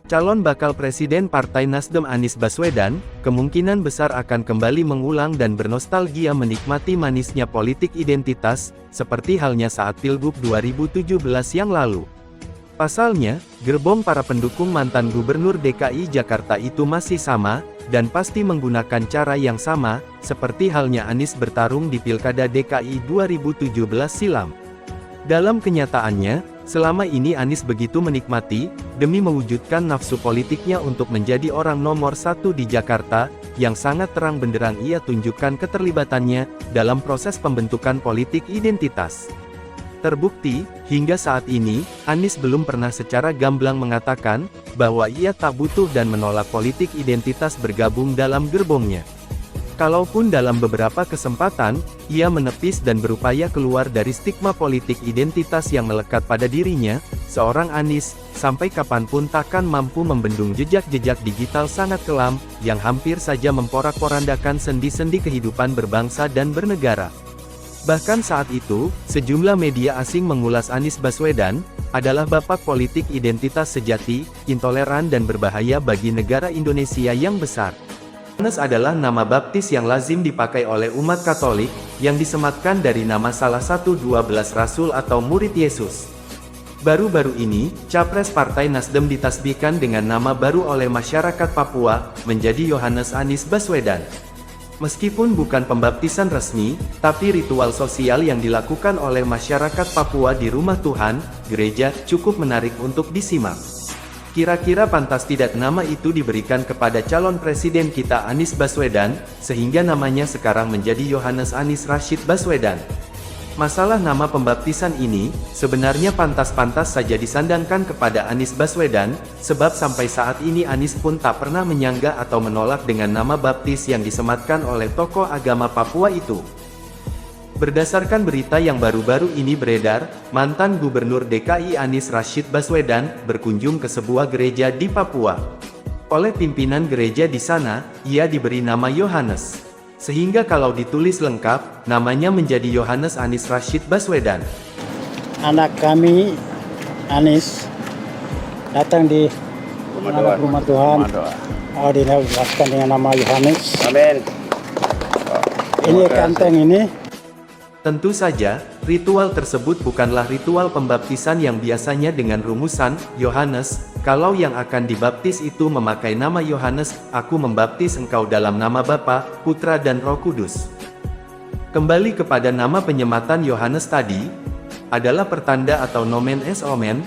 Calon bakal Presiden Partai Nasdem Anies Baswedan, kemungkinan besar akan kembali mengulang dan bernostalgia menikmati manisnya politik identitas, seperti halnya saat Pilgub 2017 yang lalu. Pasalnya, gerbong para pendukung mantan Gubernur DKI Jakarta itu masih sama, dan pasti menggunakan cara yang sama, seperti halnya Anies bertarung di Pilkada DKI 2017 silam. Dalam kenyataannya, selama ini Anies begitu menikmati, demi mewujudkan nafsu politiknya untuk menjadi orang nomor satu di Jakarta, yang sangat terang benderang ia tunjukkan keterlibatannya, dalam proses pembentukan politik identitas. Terbukti, hingga saat ini, Anies belum pernah secara gamblang mengatakan, bahwa ia tak butuh dan menolak politik identitas bergabung dalam gerbongnya. Kalaupun dalam beberapa kesempatan, ia menepis dan berupaya keluar dari stigma politik identitas yang melekat pada dirinya, seorang Anies, sampai kapanpun takkan mampu membendung jejak-jejak digital sangat kelam, yang hampir saja memporak-porandakan sendi-sendi kehidupan berbangsa dan bernegara. Bahkan saat itu, sejumlah media asing mengulas Anies Baswedan, adalah bapak politik identitas sejati, intoleran dan berbahaya bagi negara Indonesia yang besar. Yohanes adalah nama baptis yang lazim dipakai oleh umat Katolik, yang disematkan dari nama salah satu 12 rasul atau murid Yesus. Baru-baru ini, Capres Partai Nasdem ditasbihkan dengan nama baru oleh masyarakat Papua, menjadi Yohanes Anies Baswedan. Meskipun bukan pembaptisan resmi, tapi ritual sosial yang dilakukan oleh masyarakat Papua di Rumah Tuhan, gereja, cukup menarik untuk disimak. Kira-kira pantas tidak nama itu diberikan kepada calon presiden kita Anies Baswedan, sehingga namanya sekarang menjadi Yohanes Anies Rashid Baswedan. Masalah nama pembaptisan ini, sebenarnya pantas-pantas saja disandangkan kepada Anies Baswedan, sebab sampai saat ini Anies pun tak pernah menyangga atau menolak dengan nama baptis yang disematkan oleh tokoh agama Papua itu. Berdasarkan berita yang baru-baru ini beredar, mantan Gubernur DKI Anies Rashid Baswedan berkunjung ke sebuah gereja di Papua. Oleh pimpinan gereja di sana, ia diberi nama Yohanes. Sehingga kalau ditulis lengkap, namanya menjadi Yohanes Anies Rashid Baswedan. Anak kami, Anies, datang di rumah Tuhan. Dijelaskan dengan nama Yohanes. Amin. Ini kanteng ini. Tentu saja, ritual tersebut bukanlah ritual pembaptisan yang biasanya dengan rumusan, Yohanes, kalau yang akan dibaptis itu memakai nama Yohanes, aku membaptis engkau dalam nama Bapa, Putra dan Roh Kudus. Kembali kepada nama penyematan Yohanes tadi, adalah pertanda atau nomen es omen,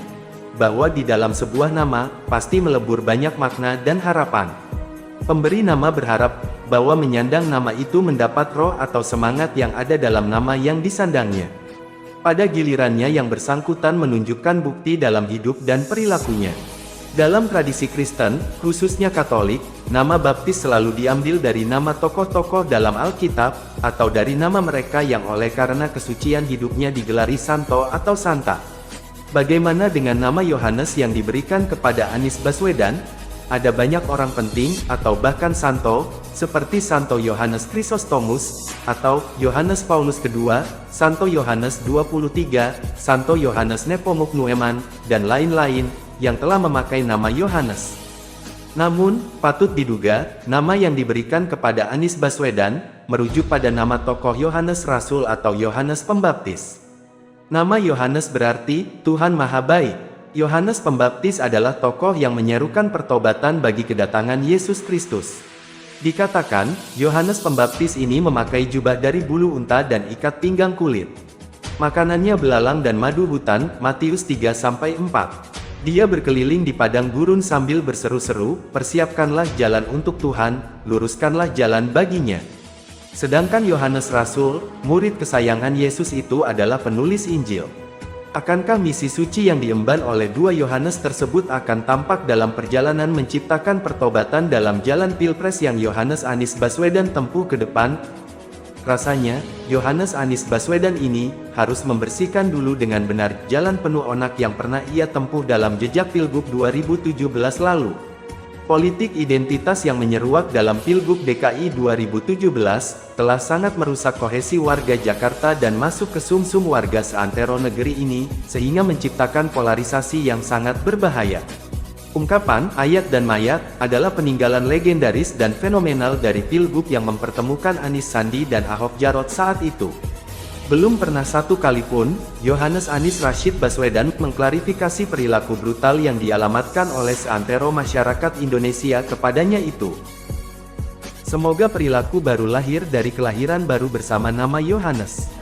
bahwa di dalam sebuah nama, pasti melebur banyak makna dan harapan. Pemberi nama berharap, bahwa menyandang nama itu mendapat roh atau semangat yang ada dalam nama yang disandangnya. Pada gilirannya yang bersangkutan menunjukkan bukti dalam hidup dan perilakunya. Dalam tradisi Kristen, khususnya Katolik, nama baptis selalu diambil dari nama tokoh-tokoh dalam Alkitab, atau dari nama mereka yang oleh karena kesucian hidupnya digelari Santo atau Santa. Bagaimana dengan nama Yohanes yang diberikan kepada Anies Baswedan? Ada banyak orang penting, atau bahkan santo, seperti Santo Yohanes Chrysostomus, atau Yohanes Paulus II, Santo Yohanes 23, Santo Yohanes Nepomucnueman, dan lain-lain, yang telah memakai nama Yohanes. Namun, patut diduga, nama yang diberikan kepada Anies Baswedan, merujuk pada nama tokoh Yohanes Rasul atau Yohanes Pembaptis. Nama Yohanes berarti, Tuhan Maha Baik. Yohanes Pembaptis adalah tokoh yang menyerukan pertobatan bagi kedatangan Yesus Kristus. Dikatakan, Yohanes Pembaptis ini memakai jubah dari bulu unta dan ikat pinggang kulit. Makanannya belalang dan madu hutan, Matius 3-4. Dia berkeliling di padang gurun sambil berseru-seru, persiapkanlah jalan untuk Tuhan, luruskanlah jalan baginya. Sedangkan Yohanes Rasul, murid kesayangan Yesus itu adalah penulis Injil. Akankah misi suci yang diemban oleh dua Yohanes tersebut akan tampak dalam perjalanan menciptakan pertobatan dalam jalan pilpres yang Yohanes Anies Baswedan tempuh ke depan? Rasanya, Yohanes Anies Baswedan ini harus membersihkan dulu dengan benar jalan penuh onak yang pernah ia tempuh dalam jejak Pilgub 2017 lalu. Politik identitas yang menyeruak dalam Pilgub DKI 2017, telah sangat merusak kohesi warga Jakarta dan masuk ke sumsum warga seantero negeri ini, sehingga menciptakan polarisasi yang sangat berbahaya. Ungkapan "ayat dan mayat" adalah peninggalan legendaris dan fenomenal dari Pilgub yang mempertemukan Anies Sandi dan Ahok Jarot saat itu. Belum pernah satu kali pun, Yohanes Anies Rashid Baswedan mengklarifikasi perilaku brutal yang dialamatkan oleh seantero masyarakat Indonesia kepadanya itu. Semoga perilaku baru lahir dari kelahiran baru bersama nama Yohanes.